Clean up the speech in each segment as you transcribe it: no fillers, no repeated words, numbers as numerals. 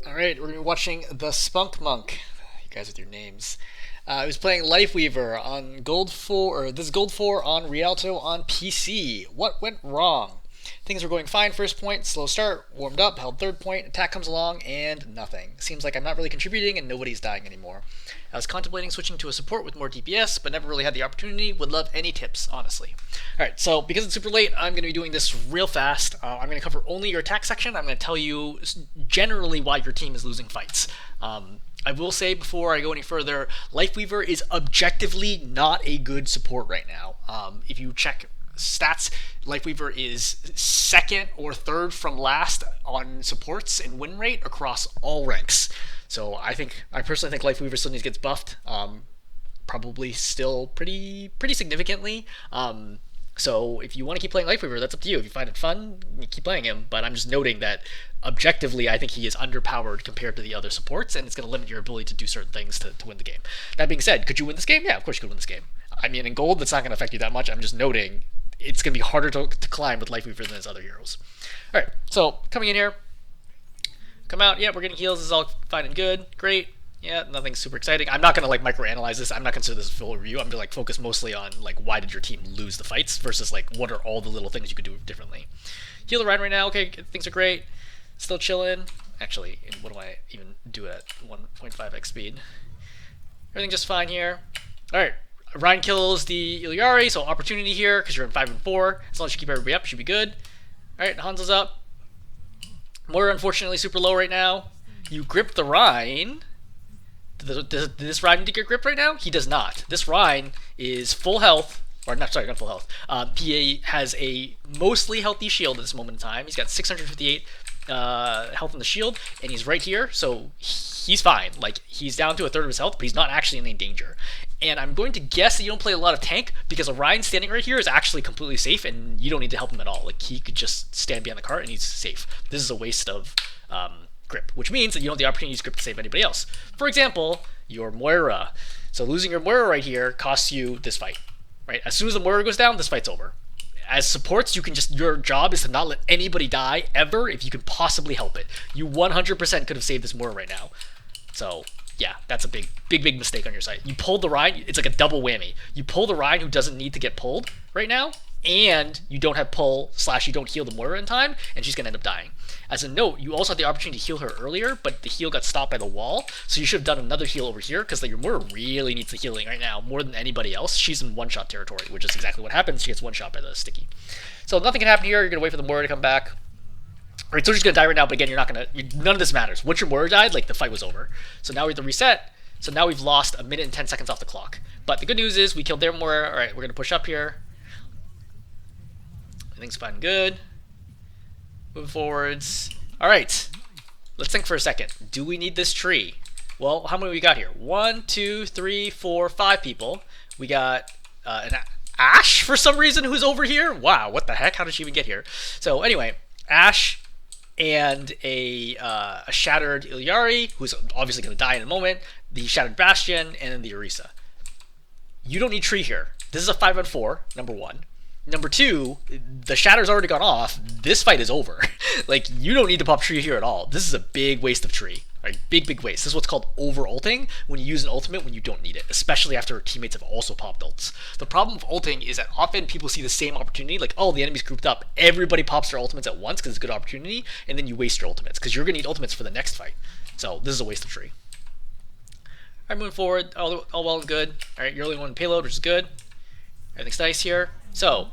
Alright, we're going to be watching The Spunkmonk. You guys with your names. I was playing Lifeweaver on Gold 4, or this is Gold 4 on Rialto on PC. What went wrong? Things were going fine first point, slow start, warmed up, held third point, attack comes along, and nothing. Seems like I'm not really contributing and nobody's dying anymore. I was contemplating switching to a support with more DPS, but never really had the opportunity. Would love any tips, honestly. Alright, so because it's super late, I'm going to be doing this real fast. I'm going to cover only your attack section. I'm going to tell you generally why your team is losing fights. I will say before I go any further, Lifeweaver is objectively not a good support right now. If you check stats, Lifeweaver is second or third from last on supports and win rate across all ranks. So I personally think Lifeweaver still needs to get buffed. Probably still pretty significantly. So if you want to keep playing Lifeweaver, that's up to you. If you find it fun, you keep playing him. But I'm just noting that objectively, I think he is underpowered compared to the other supports, and it's going to limit your ability to do certain things to win the game. That being said, could you win this game? Yeah, of course you could win this game. I mean, in gold, that's not going to affect you that much. I'm just noting it's going to be harder to climb with Lifeweaver than his other heroes. All right, so coming in here, come out. Yeah, we're getting heals. This is all fine and good. Great. Yeah, nothing super exciting. I'm not gonna like microanalyze this. I'm not consider this a full review. I'm gonna like focus mostly on like why did your team lose the fights versus like what are all the little things you could do differently. Heal the Rhine right now. Okay, things are great. Still chilling. Actually, what do I even do at 1.5x speed? Everything just fine here. All right, Rhine kills the Iliari, so opportunity here because you're in 5 and 4. As long as you keep everybody up, you should be good. All right, Hanzo's up. Moira unfortunately super low right now. You grip the Rhine. Does this Rhine need to get gripped right now? He does not. This Rhine is full health, or not full health. He has a mostly healthy shield at this moment in time. He's got 658 health in the shield, and he's right here, so he's fine. Like, he's down to a third of his health, but he's not actually in any danger. And I'm going to guess that you don't play a lot of tank, because a Rhine standing right here is actually completely safe, and you don't need to help him at all. Like, he could just stand behind the cart, and he's safe. This is a waste of grip, which means that you don't have the opportunity to use grip to save anybody else. For example, your Moira. So losing your Moira right here costs you this fight, right? As soon as the Moira goes down, this fight's over. As supports, you can just, your job is to not let anybody die ever if you can possibly help it. You 100% could have saved this Moira right now. So yeah, that's a big mistake on your side. You pulled the Rhine, it's like a double whammy. You pull the Rhine who doesn't need to get pulled right now, and you don't have pull / you don't heal the Moira in time, and she's gonna end up dying. As a note, you also had the opportunity to heal her earlier, but the heal got stopped by the wall, so you should have done another heal over here, because your Moira really needs the healing right now, more than anybody else. She's in one-shot territory, which is exactly what happens. She gets one-shot by the sticky. So nothing can happen here. You're gonna wait for the Moira to come back. Alright, so she's gonna die right now, but again, none of this matters. Once your Moira died, like, the fight was over. So now we have to reset, so now we've lost a minute and 10 seconds off the clock. But the good news is, we killed their Moira. Alright, we're gonna push up here. Everything's fine and good. Moving forwards. Alright, let's think for a second. Do we need this tree? Well, how many we got here? 1, 2, 3, 4, 5 people. We got an Ashe for some reason who's over here. Wow, what the heck? How did she even get here? So anyway, Ashe and a shattered Iliari, who's obviously going to die in a moment, the shattered Bastion, and then the Orisa. You don't need tree here. This is a 5-on-4, number one. Number two, the Shatter's already gone off. This fight is over. Like, you don't need to pop tree here at all. This is a big waste of tree. Right? Big waste. This is what's called over-ulting, when you use an ultimate when you don't need it, especially after teammates have also popped ults. The problem with ulting is that often people see the same opportunity, like, oh, the enemy's grouped up, everybody pops their ultimates at once because it's a good opportunity, and then you waste your ultimates, because you're going to need ultimates for the next fight. So, this is a waste of tree. Alright, moving forward, all well and good. Alright, you're only one payload, which is good. Everything's nice here. So,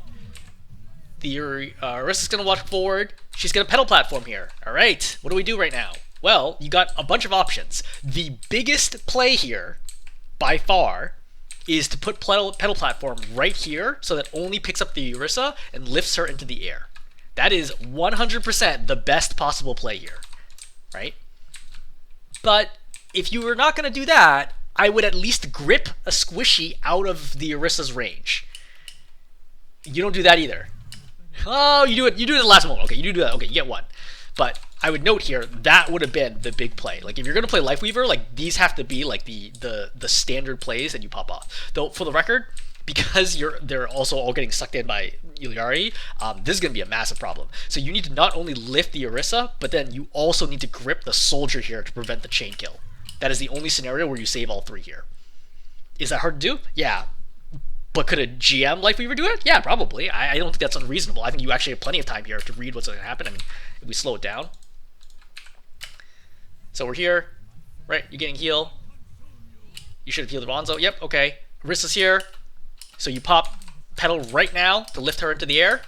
the Orisa's going to walk forward. She's going to pedal platform here. Alright, what do we do right now? Well, you got a bunch of options. The biggest play here, by far, is to put pedal platform right here so that only picks up the Orisa and lifts her into the air. That is 100% the best possible play here. Right? But if you were not going to do that, I would at least grip a squishy out of the Orisa's range. You don't do that either. Oh, you do it at the last moment. Okay, you do that. Okay, you get one. But I would note here, that would have been the big play. Like, if you're going to play Lifeweaver, like, these have to be, like, the standard plays that you pop off. Though, for the record, because they're also all getting sucked in by Iliari, this is going to be a massive problem. So you need to not only lift the Orisa, but then you also need to grip the soldier here to prevent the chain kill. That is the only scenario where you save all three here. Is that hard to do? Yeah. But could a GM Lifeweaver do it? Yeah, probably. I don't think that's unreasonable. I think you actually have plenty of time here to read what's going to happen. I mean, if we slow it down. So we're here, right? You're getting heal. You should have healed Bonzo. Yep, okay. Orisa's here. So you pop Petal right now to lift her into the air,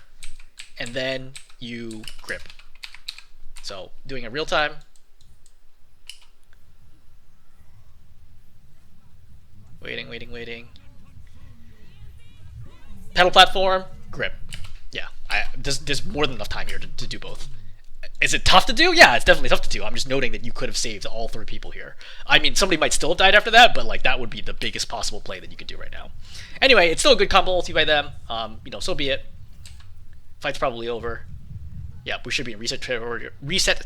and then you grip. So doing it real time. Waiting. Pedal platform, grip. Yeah, there's more than enough time here to do both. Is it tough to do? Yeah, it's definitely tough to do. I'm just noting that you could have saved all three people here. I mean, somebody might still have died after that, but like that would be the biggest possible play that you could do right now. Anyway, it's still a good combo ulti by them. So be it. Fight's probably over. Yeah, we should be in reset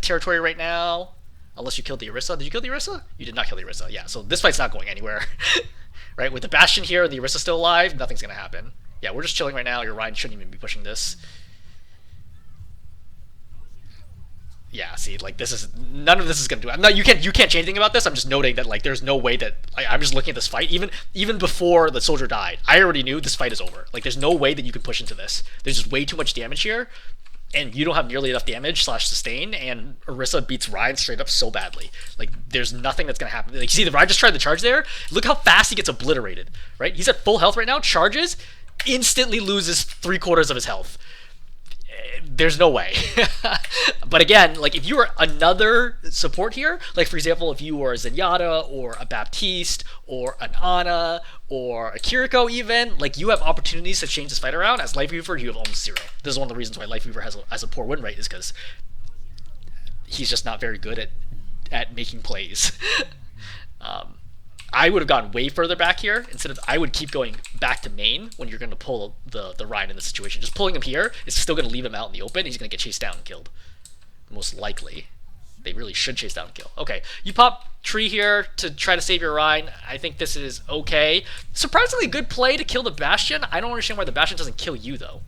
territory right now. Unless you killed the Orisa. Did you kill the Orisa? You did not kill the Orisa. Yeah, so this fight's not going anywhere. Right, with the Bastion here, the Orisa still alive, nothing's going to happen. Yeah, we're just chilling right now. Your Ryan shouldn't even be pushing this. Yeah, see, like this is none of this is gonna do it. No, you can't change anything about this. I'm just noting that like there's no way that I'm just looking at this fight. Even before the soldier died, I already knew this fight is over. Like there's no way that you can push into this. There's just way too much damage here, and you don't have nearly enough damage / sustain. And Orisa beats Ryan straight up so badly. Like there's nothing that's gonna happen. Like you see, the Ryan just tried to charge there. Look how fast he gets obliterated. Right, he's at full health right now. Charges, instantly loses 3/4 of his health. There's no way. But again, like if you were another support here, like for example, if you were a Zenyatta or a Baptiste or an Ana or a Kiriko even, like you have opportunities to change this fight around. As Lifeweaver, you have almost zero. This is one of the reasons why Lifeweaver has a poor win rate, is because he's just not very good at making plays. I would have gone way further back here. Instead of, I would keep going back to main when you're going to pull the Ryan in this situation. Just pulling him here is still going to leave him out in the open. He's going to get chased down and killed. Most likely. They really should chase down and kill. Okay, you pop tree here to try to save your Ryan. I think this is okay. Surprisingly good play to kill the Bastion. I don't understand why the Bastion doesn't kill you, though.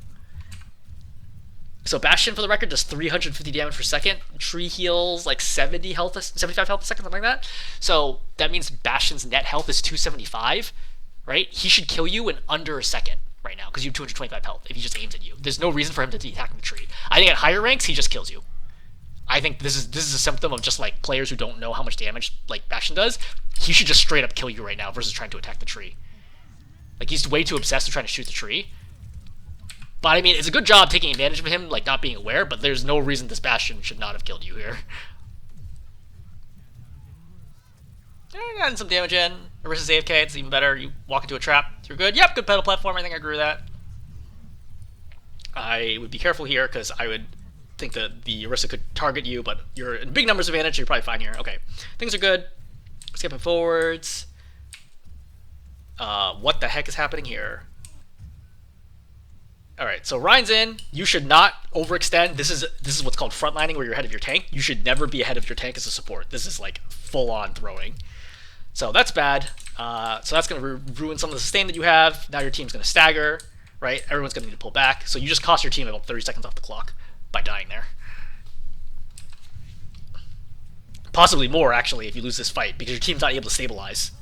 So Bastion, for the record, does 350 damage per second. Tree heals like 75 health a second, something like that. So that means Bastion's net health is 275, right? He should kill you in under a second right now because you have 225 health if he just aims at you. There's no reason for him to be attacking the tree. I think at higher ranks, he just kills you. I think this is a symptom of just like players who don't know how much damage like Bastion does. He should just straight up kill you right now versus trying to attack the tree. Like he's way too obsessed with trying to shoot the tree. But I mean, it's a good job taking advantage of him, like not being aware, but there's no reason this Bastion should not have killed you here. Gotten some damage in. Orisa's AFK, it's even better. You walk into a trap, you're good. Yep, good pedal platform, I think I agree with that. I would be careful here, because I would think that the Orisa could target you, but you're in big numbers advantage, so you're probably fine here. Okay, things are good. Skipping forwards. What the heck is happening here? Alright, so Ryan's in. You should not overextend. This is what's called frontlining, where you're ahead of your tank. You should never be ahead of your tank as a support. This is like full-on throwing. So that's bad. So that's going to ruin some of the sustain that you have. Now your team's going to stagger, right? Everyone's going to need to pull back. So you just cost your team about 30 seconds off the clock by dying there. Possibly more, actually, if you lose this fight, because your team's not able to stabilize.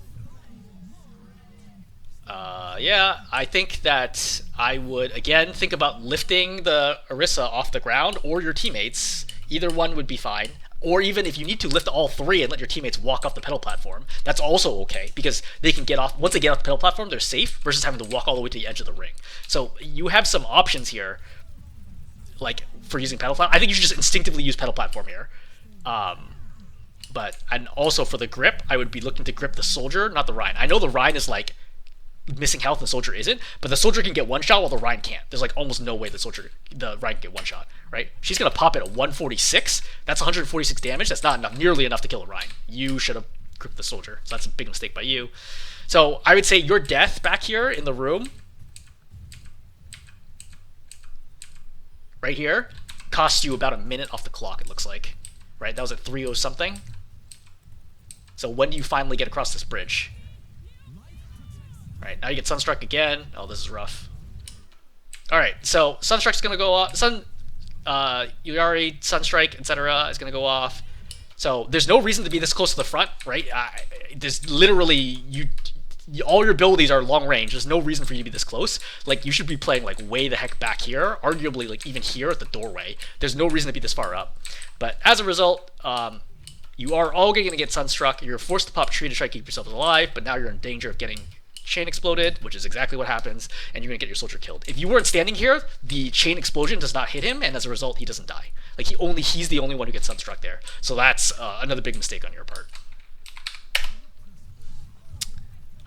Yeah, I think that I would, again, think about lifting the Orisa off the ground, or your teammates. Either one would be fine. Or even if you need to, lift all three and let your teammates walk off the pedal platform. That's also okay, because they can get off, once they get off the pedal platform, they're safe, versus having to walk all the way to the edge of the ring. So you have some options here, like, for using pedal platform. I think you should just instinctively use pedal platform here. And also for the grip, I would be looking to grip the soldier, not the Ryan. I know the Ryan is like missing health and the soldier isn't, but the soldier can get one shot while the Ryan can't. There's like almost no way the Ryan can get one shot, right? She's gonna pop it at 146. That's 146 damage. That's not enough, nearly enough to kill a Ryan. You should have gripped the soldier. So that's a big mistake by you. So I would say your death back here in the room, right here, costs you about a minute off the clock, it looks like. Right? That was at 3:0 something. So when do you finally get across this bridge? Right, now you get Sunstruck again. Oh, this is rough. All right, so Sunstrike's gonna go off. Yuyari, Sunstrike, etc. is gonna go off. So there's no reason to be this close to the front, right? There's literally all your abilities are long range. There's no reason for you to be this close. Like, you should be playing like way the heck back here, arguably like even here at the doorway. There's no reason to be this far up. But as a result, you are all going to get Sunstruck. You're forced to pop a tree to try to keep yourself alive, but now you're in danger of getting chain exploded, which is exactly what happens, and you're going to get your soldier killed. If you weren't standing here, the chain explosion does not hit him, and as a result, he doesn't die. Like, he's the only one who gets Sunstruck there. So that's another big mistake on your part.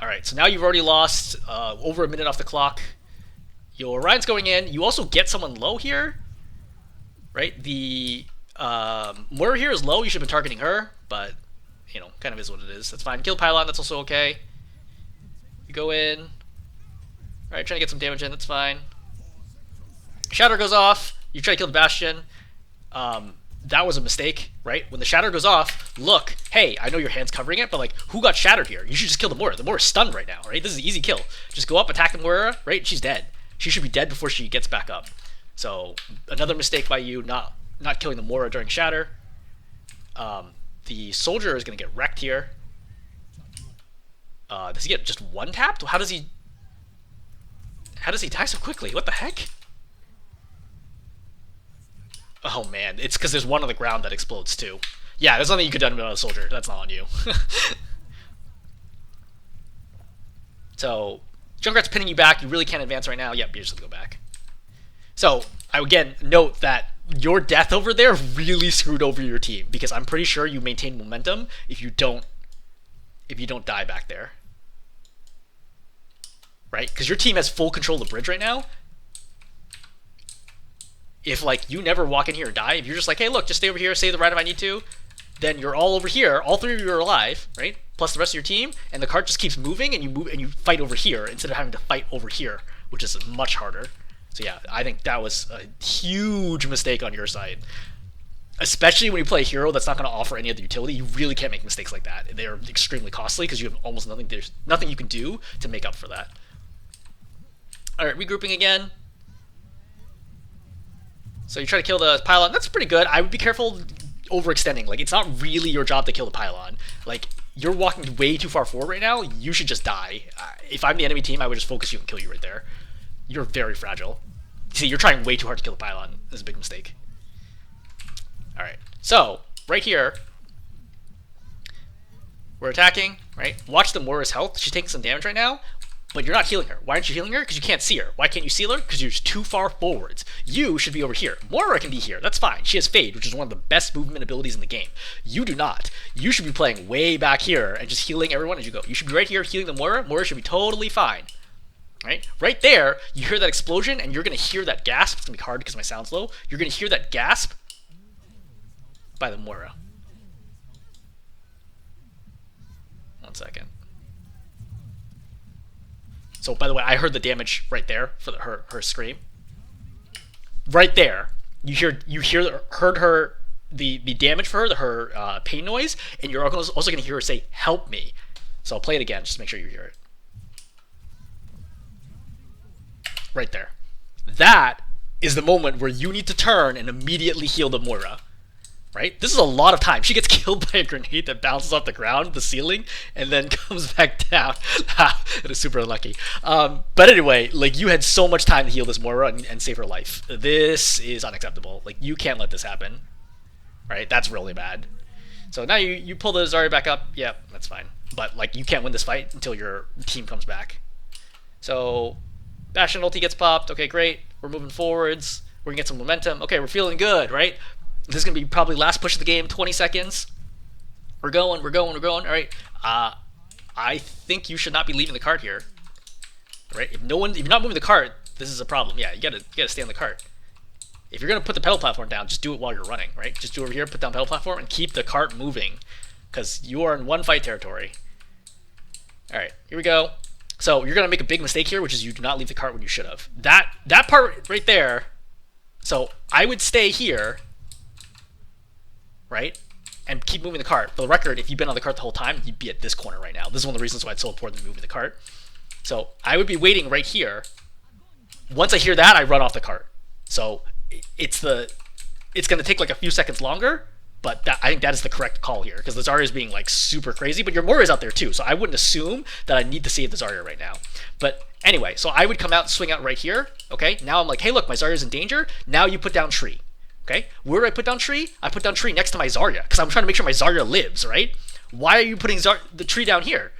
Alright, so now you've already lost over a minute off the clock. Your Orion's going in. You also get someone low here, right? The Moira here is low. You should have been targeting her, but, you know, kind of is what it is. That's fine. Kill Pylon, that's also okay. You go in. Alright, trying to get some damage in, that's fine. Shatter goes off. You try to kill the Bastion. That was a mistake, right? When the shatter goes off, look, hey, I know your hand's covering it, but like, who got shattered here? You should just kill the Moira. The Moira's stunned right now, right? This is an easy kill. Just go up, attack the Moira, right? She's dead. She should be dead before she gets back up. So, another mistake by you, not killing the Moira during shatter. The soldier is going to get wrecked here. Does he get just one tapped? How does he die so quickly? What the heck? Oh man, it's because there's one on the ground that explodes too. Yeah, there's nothing you could have done about a soldier. That's not on you. So, Junkrat's pinning you back. You really can't advance right now. Yep, you're just gonna go back. So, I again note that your death over there really screwed over your team, because I'm pretty sure you maintain momentum if you don't die back there. Right? Because your team has full control of the bridge right now. If, like, you never walk in here and die, if you're just like, hey, look, just stay over here, save the right if I need to, then you're all over here. All three of you are alive, right? Plus the rest of your team, and the cart just keeps moving, and you fight over here instead of having to fight over here, which is much harder. So yeah, I think that was a huge mistake on your side. Especially when you play a hero that's not going to offer any other utility, you really can't make mistakes like that. They are extremely costly because you have almost nothing. There's nothing you can do to make up for that. All right, regrouping again. So you try to kill the pylon. That's pretty good. I would be careful overextending. Like, it's not really your job to kill the pylon. Like, you're walking way too far forward right now. You should just die. If I'm the enemy team, I would just focus you and kill you right there. You're very fragile. See, you're trying way too hard to kill the pylon. This is a big mistake. Alright, so, right here, we're attacking, right? Watch the Moira's health. She's taking some damage right now, but you're not healing her. Why aren't you healing her? Because you can't see her. Why can't you see her? Because you're just too far forwards. You should be over here. Moira can be here. That's fine. She has Fade, which is one of the best movement abilities in the game. You do not. You should be playing way back here and just healing everyone as you go. You should be right here healing the Moira. Moira should be totally fine. Right there, you hear that explosion, and you're going to hear that gasp. It's going to be hard because my sound's low. You're going to hear that gasp by the Moira. One second. So, by the way, I heard the damage right there for her scream. Right there, heard her the damage for her pain noise, and you're also going to hear her say, "Help me." So I'll play it again just to make sure you hear it. Right there. That is the moment where you need to turn and immediately heal the Moira. Right? This is a lot of time. She gets killed by a grenade that bounces off the ground, the ceiling, and then comes back down. It is super unlucky. But anyway, like, you had so much time to heal this Moira and save her life. This is unacceptable. Like, you can't let this happen. Right? That's really bad. So now you pull the Zarya back up. Yeah, that's fine. But, like, you can't win this fight until your team comes back. So, Bastion ulti gets popped. Okay, great. We're moving forwards. We're going to get some momentum. Okay, we're feeling good, right? This is going to be probably last push of the game, 20 seconds. We're going. All right. I think you should not be leaving the cart here. All right? If you're not moving the cart, this is a problem. Yeah, you gotta stay on the cart. If you're going to put the pedal platform down, just do it while you're running, right? Just do over here, put down pedal platform, and keep the cart moving. Because you are in one fight territory. All right, here we go. So you're going to make a big mistake here, which is you do not leave the cart when you should have. That part right there, so I would stay here, right? And keep moving the cart. For the record, if you've been on the cart the whole time, you'd be at this corner right now. This is one of the reasons why it's so important to move the cart. So I would be waiting right here, Once I hear that, I run off the cart. So it's going to take like a few seconds longer, but I think that is the correct call here because the Zarya is being like super crazy, but your Moira is out there too, so I wouldn't assume that I need to save the Zarya right now. But anyway, so I would come out and swing out right here. Okay, now I'm like, hey, look, my Zarya's in danger. Now you put down tree. Okay, where do I put down tree? I put down tree next to my Zarya because I'm trying to make sure my Zarya lives, right? Why are you putting the tree down here?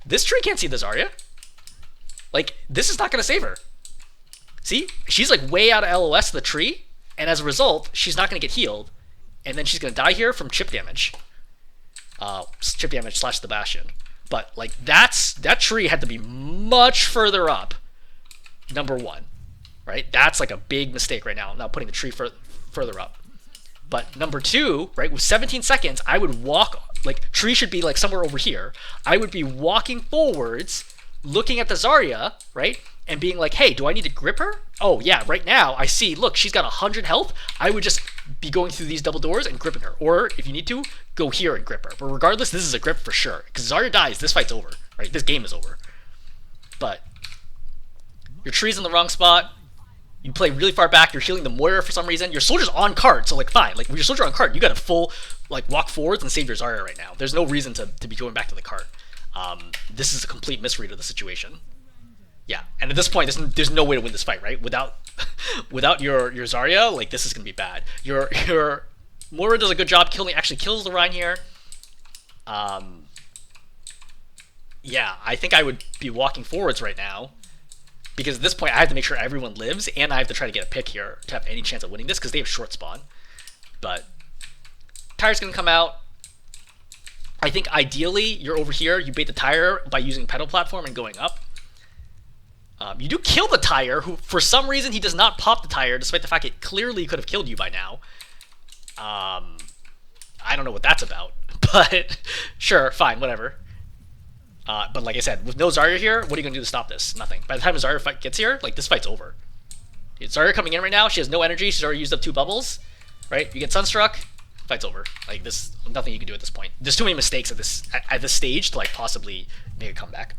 This tree can't see the Zarya. Like, this is not going to save her. See? She's like way out of LOS to the tree, and as a result, she's not going to get healed, and then she's going to die here from chip damage. Chip damage / the Bastion. But, like, that tree had to be much further up, number one. Right? That's like a big mistake right now. I'm not putting the tree further up. But number two, right, with 17 seconds, I would walk, like, tree should be like somewhere over here. I would be walking forwards, looking at the Zarya, right, and being like, hey, do I need to grip her? Oh, yeah, right now I see, look, she's got 100 health. I would just be going through these double doors and gripping her. Or, if you need to, go here and grip her. But regardless, this is a grip for sure. Because Zarya dies, this fight's over, right? This game is over. But your tree's in the wrong spot. You play really far back. You're healing the Moira for some reason. Your soldier's on cart, so, like, fine. Like, with your soldier on cart, you got to full, like, walk forwards and save your Zarya right now. There's no reason to be going back to the cart. This is a complete misread of the situation. Yeah, and at this point, there's no way to win this fight, right? Without your Zarya, like, this is gonna be bad. Your Moira does a good job actually kills the Rhine here. Yeah, I think I would be walking forwards right now because at this point I have to make sure everyone lives, and I have to try to get a pick here to have any chance of winning this because they have short spawn. But Tire's gonna come out. I think ideally you're over here. You bait the Tire by using pedal platform and going up. You do kill the Tire, who for some reason he does not pop the Tire, despite the fact it clearly could have killed you by now. I don't know what that's about, but sure, fine, whatever. But like I said, with no Zarya here, what are you going to do to stop this? Nothing. By the time the Zarya fight gets here, like, this fight's over. Zarya coming in right now, she has no energy, she's already used up 2 bubbles, right? You get Sunstruck, fight's over. Like, this, nothing you can do at this point. There's too many mistakes at this stage to, like, possibly make a comeback.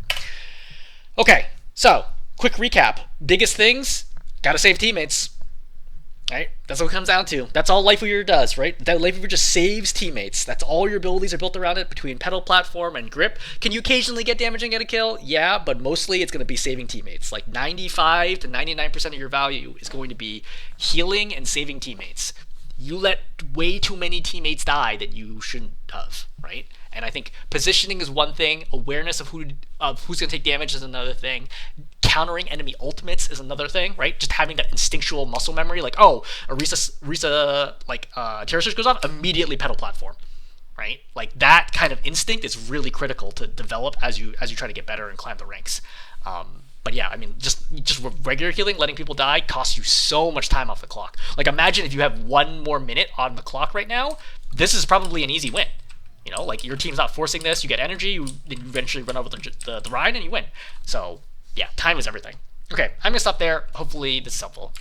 Okay, so quick recap. Biggest things, gotta save teammates. Right? That's what it comes down to. That's all Lifeweaver does, right? That Lifeweaver just saves teammates. That's all your abilities are built around it, between pedal platform and grip. Can you occasionally get damage and get a kill? Yeah, but mostly it's going to be saving teammates. Like 95 to 99% of your value is going to be healing and saving teammates. You let way too many teammates die that you shouldn't have, right? And I think positioning is one thing. Awareness of who's going to take damage is another thing. Countering enemy ultimates is another thing, right? Just having that instinctual muscle memory, like, oh, Risa like, Terra Surge goes off, immediately pedal platform, right? Like, that kind of instinct is really critical to develop as you try to get better and climb the ranks. But yeah, I mean, just regular healing, letting people die, costs you so much time off the clock. Like, imagine if you have 1 more minute on the clock right now, this is probably an easy win. You know, like, your team's not forcing this, you get energy, you eventually run over the Rhine, and you win. So, yeah, time is everything. Okay, I'm going to stop there. Hopefully this is helpful.